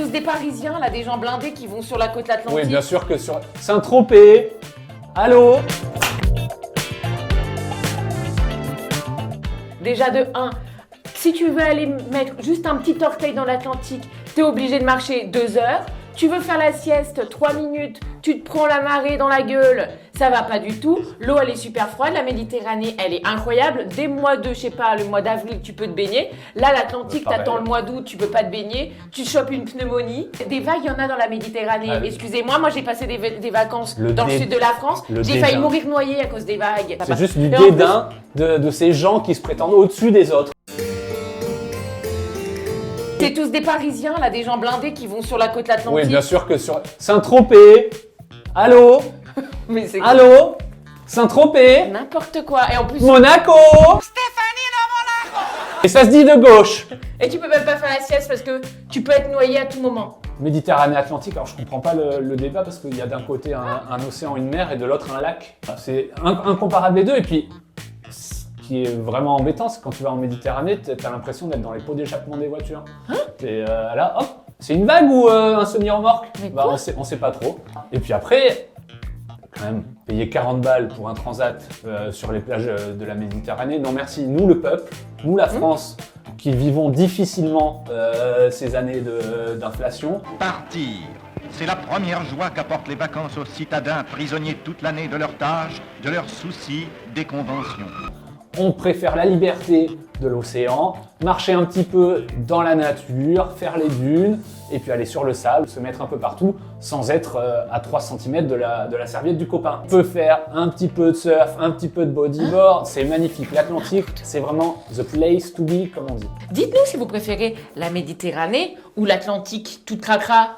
tous des Parisiens, là, des gens blindés qui vont sur la côte atlantique. Oui, bien sûr que sur Saint-Tropez. Allô? Déjà de 1, si tu veux aller mettre juste un petit orteil dans l'Atlantique, t'es obligé de marcher 2 heures. Tu veux faire la sieste 3 minutes, tu te prends la marée dans la gueule, ça va pas du tout. L'eau elle est super froide, la Méditerranée elle est incroyable. Dès le mois de, je sais pas, le mois d'avril tu peux te baigner. Là l'Atlantique t'attends le mois d'août, tu peux pas te baigner. Tu chopes une pneumonie. Des vagues il y en a dans la Méditerranée. Excusez-moi, moi j'ai passé des vacances dans le sud de la France. J'ai failli mourir noyée à cause des vagues. C'est juste du dédain de ces gens qui se prétendent au-dessus des autres. C'est tous des Parisiens, là, des gens blindés qui vont sur la côte atlantique. Oui, bien sûr que sur Saint-Tropez. Allô? Mais c'est Allô? Saint-Tropez. n'importe quoi. Et en plus, Monaco. Stéphanie dans Monaco. Et ça se dit de gauche. Et tu peux même pas faire la sieste parce que tu peux être noyé à tout moment. Méditerranée Atlantique, alors je comprends pas le débat parce qu'il y a d'un côté un océan, une mer et de l'autre un lac. C'est incomparable les deux. Et puis, ce qui est vraiment embêtant, c'est quand tu vas en Méditerranée, t'as l'impression d'être dans les pots d'échappement des voitures. Et là, hop, c'est une vague ou un semi-remorque? Mais quoi on sait pas trop. Et puis après, quand même, payer 40 balles pour un transat sur les plages de la Méditerranée, non merci. Nous, le peuple, nous, la France, qui vivons difficilement ces années d'inflation. Partir, c'est la première joie qu'apportent les vacances aux citadins prisonniers toute l'année de leurs tâches, de leurs soucis, des conventions. On préfère la liberté de l'océan, marcher un petit peu dans la nature, faire les dunes, et puis aller sur le sable, se mettre un peu partout, sans être à 3 cm de la serviette du copain. On peut faire un petit peu de surf, un petit peu de bodyboard, c'est magnifique. L'Atlantique, c'est vraiment the place to be, comme on dit. Dites-nous si vous préférez la Méditerranée ou l'Atlantique toute cracra.